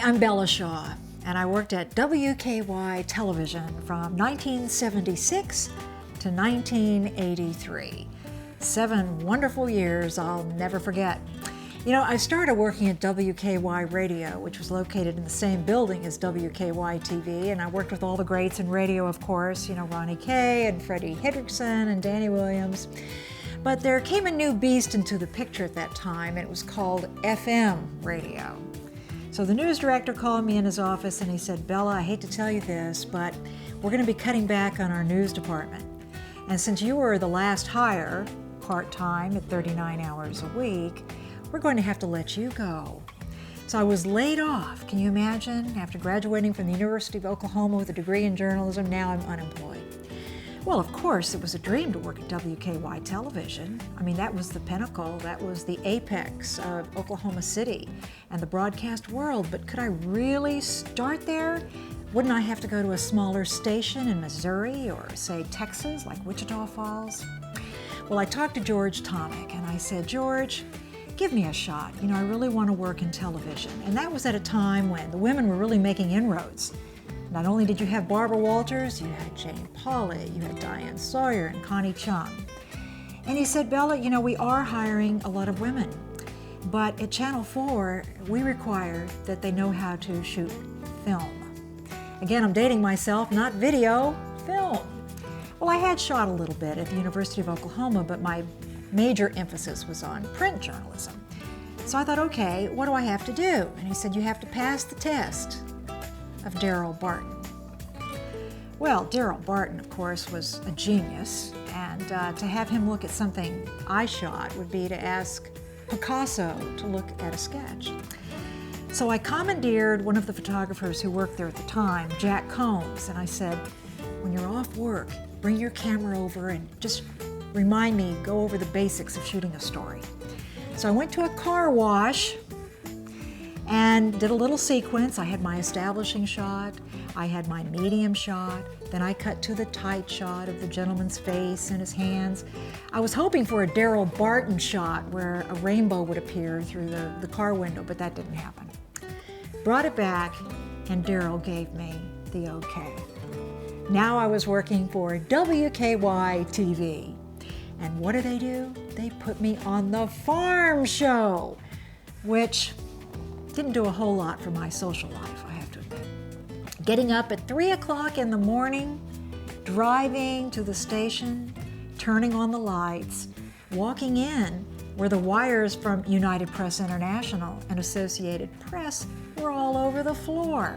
I'm Bella Shaw, and I worked at WKY Television from 1976 to 1983. 7 wonderful years I'll never forget. You know, I started working at WKY Radio, which was located in the same building as WKY-TV, and I worked with all the greats in radio, of course, you know, Ronnie Kay and Freddie Hendrickson and Danny Williams. But there came a new beast into the picture at that time, and it was called FM radio. So the news director called me in his office and he said, "Bella, I hate to tell you this, but we're going to be cutting back on our news department. And since you were the last hire, part-time at 39 hours a week, we're going to have to let you go." So I was laid off. Can you imagine? After graduating from the University of Oklahoma with a degree in journalism, now I'm unemployed. Well, of course, it was a dream to work at WKY Television. I mean, that was the pinnacle. That was the apex of Oklahoma City and the broadcast world. But could I really start there? Wouldn't I have to go to a smaller station in Missouri or, say, Texas, like Wichita Falls? Well, I talked to George Tomic, and I said, "George, give me a shot. You know, I really want to work in television." And that was at a time when the women were really making inroads. Not only did you have Barbara Walters, you had Jane Pauley, you had Diane Sawyer and Connie Chung. And he said, "Bella, you know, we are hiring a lot of women, but at Channel 4, we require that they know how to shoot film." Again, I'm dating myself, not video, film. Well, I had shot a little bit at the University of Oklahoma, but my major emphasis was on print journalism. So I thought, okay, what do I have to do? And he said, "You have to pass the test of Daryl Barton." Well, Daryl Barton, of course, was a genius, and to have him look at something I shot would be to ask Picasso to look at a sketch. So I commandeered one of the photographers who worked there at the time, Jack Combs, and I said, "When you're off work, bring your camera over and just remind me, go over the basics of shooting a story." So I went to a car wash and did a little sequence. I had my establishing shot, I had my medium shot, then I cut to the tight shot of the gentleman's face and his hands. I was hoping for a Daryl Barton shot where a rainbow would appear through the car window, but that didn't happen. Brought it back, and Daryl gave me the okay. Now I was working for WKY-TV. And what do? They put me on the Farm Show, which didn't do a whole lot for my social life, I have to admit. Getting up at 3 o'clock in the morning, driving to the station, turning on the lights, walking in where the wires from United Press International and Associated Press were all over the floor.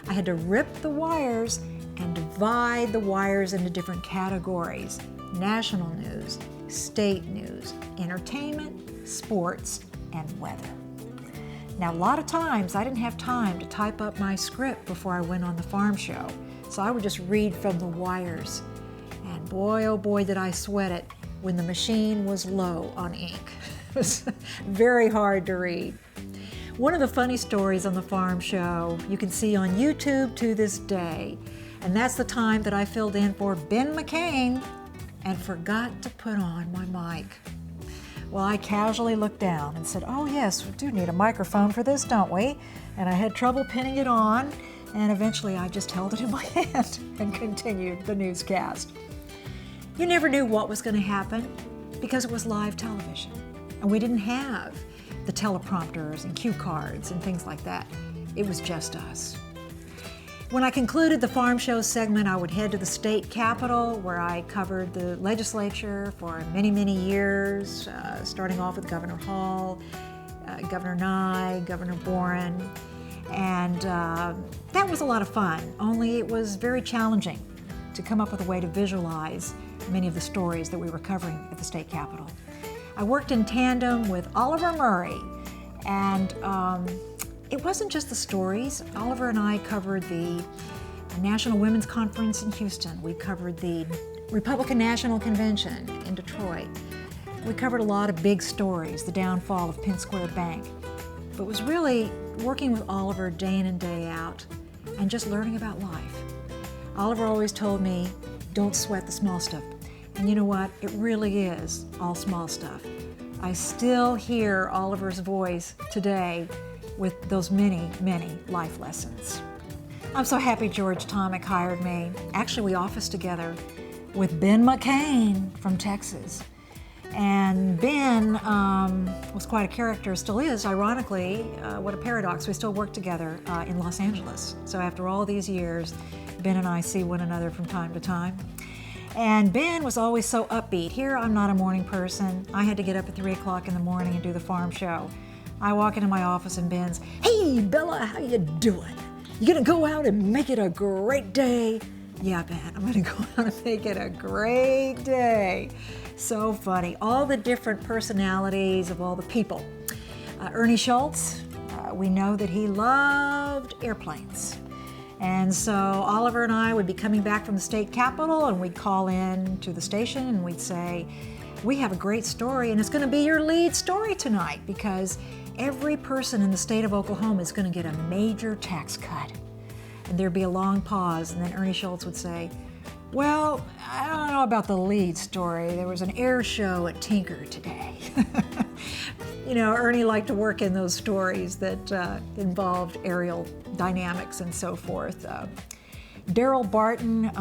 I had to rip the wires and divide the wires into different categories: national news, state news, entertainment, sports, and weather. Now, a lot of times I didn't have time to type up my script before I went on the farm show, so I would just read from the wires. And boy, oh boy, did I sweat it when the machine was low on ink. It was very hard to read. One of the funny stories on the farm show you can see on YouTube to this day, and that's the time that I filled in for Ben McCain and forgot to put on my mic. Well, I casually looked down and said, "Oh yes, we do need a microphone for this, don't we?" And I had trouble pinning it on, and eventually I just held it in my hand and continued the newscast. You never knew what was going to happen because it was live television, and we didn't have the teleprompters and cue cards and things like that. It was just us. When I concluded the farm show segment, I would head to the state capitol where I covered the legislature for many, many years, starting off with Governor Hall, Governor Nye, Governor Boren, and that was a lot of fun, only it was very challenging to come up with a way to visualize many of the stories that we were covering at the state capitol. I worked in tandem with Oliver Murray, and it wasn't just the stories. Oliver and I covered the National Women's Conference in Houston. We covered the Republican National Convention in Detroit. We covered a lot of big stories, the downfall of Penn Square Bank. But it was really working with Oliver day in and day out and just learning about life. Oliver always told me, don't sweat the small stuff. And you know what? It really is all small stuff. I still hear Oliver's voice today with those many, many life lessons. I'm so happy George Tomic hired me. Actually, we officed together with Ben McCain from Texas. And Ben was quite a character, still is, ironically. What a paradox, we still work together in Los Angeles. So after all these years, Ben and I see one another from time to time. And Ben was always so upbeat. Here, I'm not a morning person. I had to get up at 3 o'clock in the morning and do the farm show. I walk into my office and Ben's, "Hey, Bella, how you doing? You gonna go out and make it a great day?" "Yeah, Ben, I'm gonna go out and make it a great day." So funny, all the different personalities of all the people. Ernie Schultz, we know that he loved airplanes. And so Oliver and I would be coming back from the state capitol and we'd call in to the station and we'd say, "We have a great story and it's gonna be your lead story tonight because every person in the state of Oklahoma is gonna get a major tax cut." And there'd be a long pause and then Ernie Schultz would say, "Well, I don't know about the lead story. There was an air show at Tinker today." You know, Ernie liked to work in those stories that involved aerial dynamics and so forth. Daryl Barton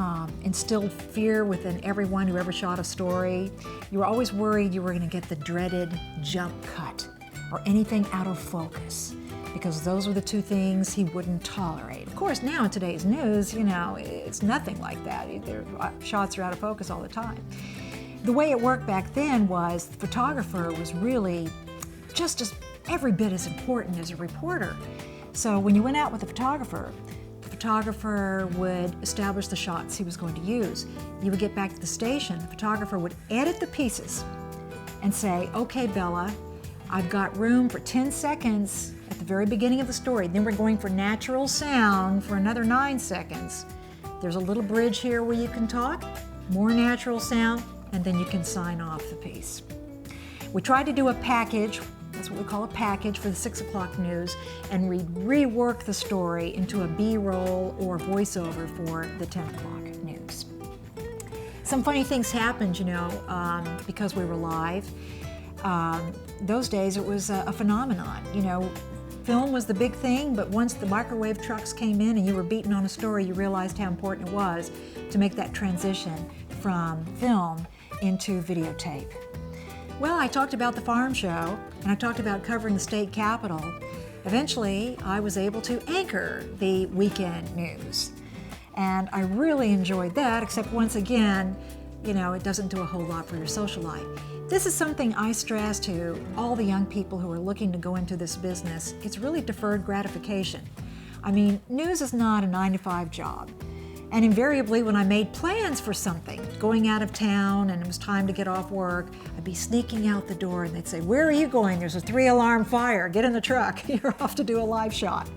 instilled fear within everyone who ever shot a story. You were always worried you were going to get the dreaded jump cut or anything out of focus, because those were the two things he wouldn't tolerate. Of course, now in today's news, you know, it's nothing like that. Shots are out of focus all the time. The way it worked back then was the photographer was really just as every bit as important as a reporter. So when you went out with the photographer would establish the shots he was going to use. You would get back to the station, the photographer would edit the pieces and say, "Okay, Bella, I've got room for 10 seconds at the very beginning of the story. Then we're going for natural sound for another 9 seconds. There's a little bridge here where you can talk, more natural sound, and then you can sign off the piece." We tried to do a package, that's what we call a package for the 6 o'clock news, and we'd rework the story into a B-roll or voiceover for the 10 o'clock news. Some funny things happened, you know, because we were live. Those days it was a phenomenon. You know, film was the big thing, but once the microwave trucks came in and you were beating on a story, you realized how important it was to make that transition from film into videotape. Well, I talked about the farm show, and I talked about covering the state capitol. Eventually, I was able to anchor the weekend news. And I really enjoyed that, except once again, you know, it doesn't do a whole lot for your social life. This is something I stress to all the young people who are looking to go into this business. It's really deferred gratification. I mean, news is not a 9-to-5 job. And invariably, when I made plans for something, going out of town and it was time to get off work, I'd be sneaking out the door and they'd say, "Where are you going? There's a 3-alarm fire. Get in the truck. You're off to do a live shot."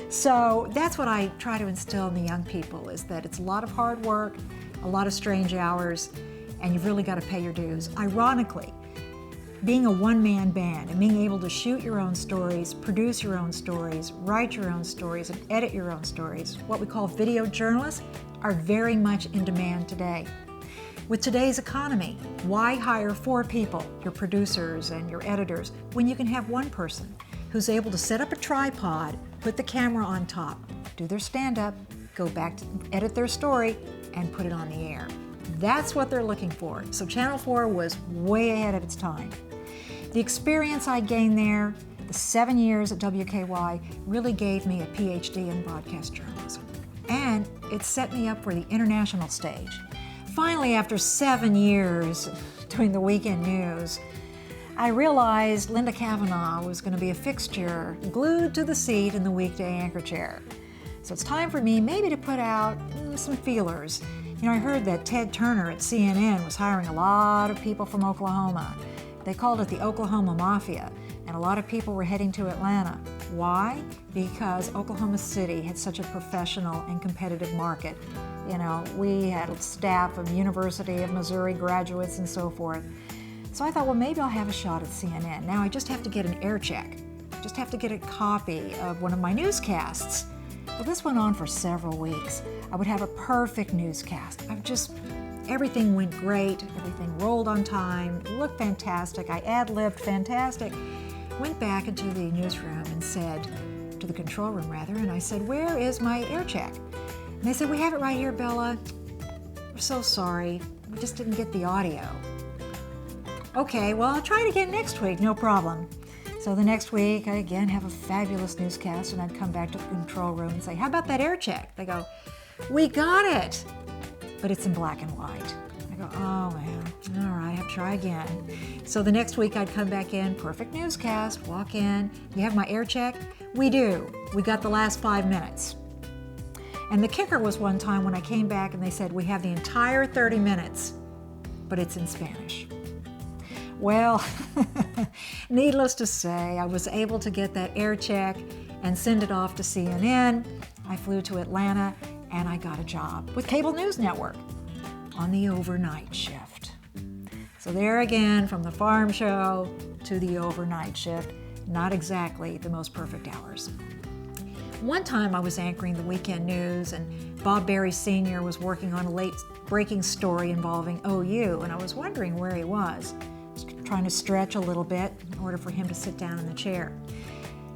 So that's what I try to instill in the young people, is that it's a lot of hard work, a lot of strange hours, and you've really got to pay your dues. Ironically, being a one-man band and being able to shoot your own stories, produce your own stories, write your own stories, and edit your own stories, what we call video journalists, are very much in demand today. With today's economy, why hire 4 people, your producers and your editors, when you can have one person who's able to set up a tripod, put the camera on top, do their stand-up, go back to edit their story, and put it on the air? That's what they're looking for. So Channel 4 was way ahead of its time. The experience I gained there, the 7 years at WKY, really gave me a PhD in broadcast journalism. And it set me up for the international stage. Finally, after 7 years doing the weekend news, I realized Linda Kavanaugh was going to be a fixture glued to the seat in the weekday anchor chair. So it's time for me maybe to put out some feelers. You know, I heard that Ted Turner at CNN was hiring a lot of people from Oklahoma. They called it the Oklahoma Mafia, and a lot of people were heading to Atlanta. Why? Because Oklahoma City had such a professional and competitive market. You know, we had a staff of University of Missouri graduates and so forth. So I thought, well, maybe I'll have a shot at CNN. Now I just have to get an air check. Just have to get a copy of one of my newscasts. Well, this went on for several weeks. I would have a perfect newscast. Everything went great, everything rolled on time, it looked fantastic, I ad-libbed fantastic. went back into the newsroom and said, to the control room rather, and I said, where is my air check? And they said, we have it right here, Bella. We're so sorry. We just didn't get the audio. Okay, well, I'll try it again next week, no problem. So the next week, I again have a fabulous newscast, and I'd come back to the control room and say, how about that air check? They go, we got it, but it's in black and white. I go, oh man, all right, I have to try again. So the next week I'd come back in, perfect newscast, walk in, you have my air check? We do. We got the last 5 minutes. And the kicker was one time when I came back and they said, we have the entire 30 minutes, but it's in Spanish. Well, needless to say, I was able to get that air check and send it off to CNN. I flew to Atlanta and I got a job with Cable News Network on the overnight shift. So there again, from the farm show to the overnight shift, not exactly the most perfect hours. One time I was anchoring the weekend news and Bob Berry Sr. was working on a late breaking story involving OU, and I was wondering where he was. Trying to stretch a little bit in order for him to sit down in the chair.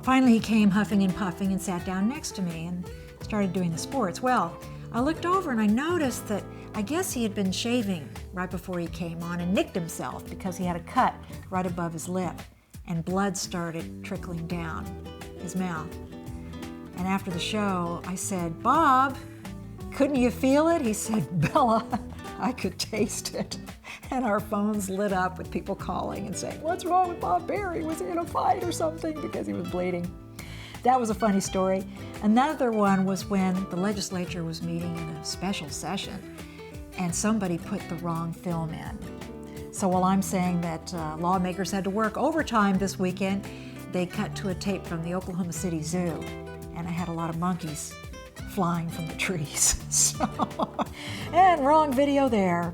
Finally, he came huffing and puffing and sat down next to me and started doing the sports. Well, I looked over and I noticed that I guess he had been shaving right before he came on and nicked himself because he had a cut right above his lip and blood started trickling down his mouth. And after the show, I said, Bob, couldn't you feel it? He said, Bella, I could taste it. And our phones lit up with people calling and saying, what's wrong with Bob Berry? Was he in a fight or something? Because he was bleeding. That was a funny story. Another one was when the legislature was meeting in a special session and somebody put the wrong film in. So while I'm saying that lawmakers had to work overtime this weekend, they cut to a tape from the Oklahoma City Zoo, and I had a lot of monkeys flying from the trees. And wrong video there.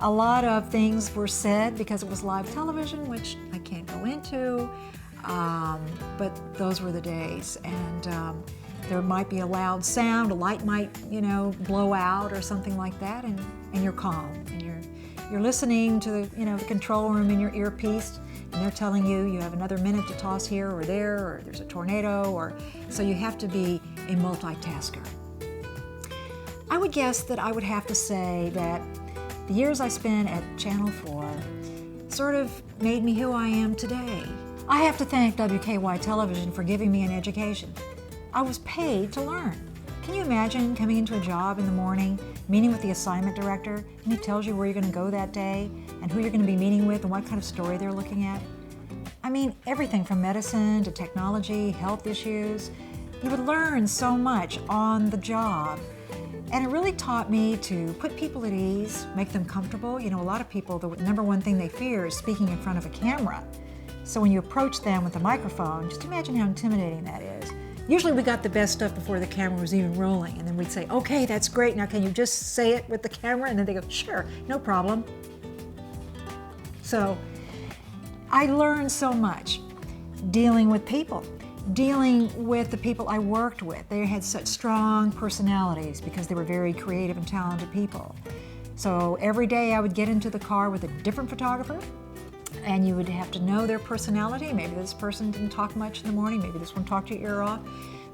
A lot of things were said because it was live television, which I can't go into, but those were the days. And there might be a loud sound, a light might, blow out or something like that, and you're calm. And you're listening to the control room in your earpiece, and they're telling you have another minute to toss here or there, or there's a tornado, so you have to be a multitasker. I would guess that I would have to say that the years I spent at Channel 4 sort of made me who I am today. I have to thank WKY Television for giving me an education. I was paid to learn. Can you imagine coming into a job in the morning, meeting with the assignment director, and he tells you where you're going to go that day and who you're going to be meeting with and what kind of story they're looking at? I mean, everything from medicine to technology, health issues. You would learn so much on the job. And it really taught me to put people at ease, make them comfortable. A lot of people, the number one thing they fear is speaking in front of a camera. So when you approach them with a microphone, just imagine how intimidating that is. Usually we got the best stuff before the camera was even rolling, and then we'd say, okay, that's great, now can you just say it with the camera? And then they go, sure, no problem. So I learned so much dealing with people. Dealing with the people I worked with. They had such strong personalities because they were very creative and talented people. So every day I would get into the car with a different photographer, and you would have to know their personality. Maybe this person didn't talk much in the morning, maybe this one talked your ear off,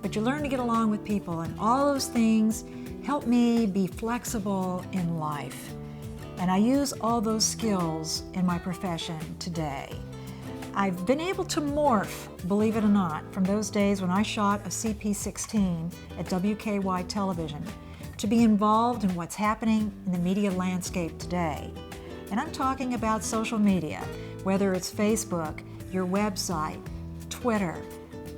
but you learn to get along with people, and all those things help me be flexible in life. And I use all those skills in my profession today. I've been able to morph, believe it or not, from those days when I shot a CP16 at WKY Television to be involved in what's happening in the media landscape today. And I'm talking about social media, whether it's Facebook, your website, Twitter.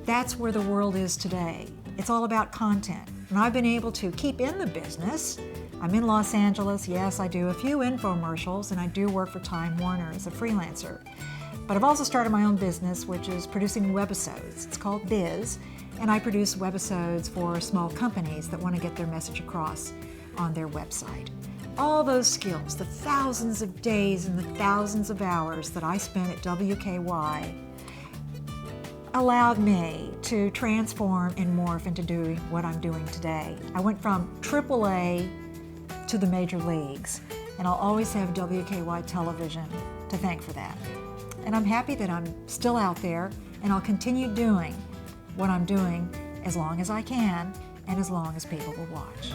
That's where the world is today. It's all about content. And I've been able to keep in the business. I'm in Los Angeles. Yes, I do a few infomercials, and I do work for Time Warner as a freelancer. But I've also started my own business, which is producing webisodes. It's called Biz, and I produce webisodes for small companies that want to get their message across on their website. All those skills, the thousands of days and the thousands of hours that I spent at WKY allowed me to transform and morph into doing what I'm doing today. I went from AAA to the major leagues, and I'll always have WKY Television to thank for that. and I'm happy that I'm still out there, and I'll continue doing what I'm doing as long as I can and as long as people will watch.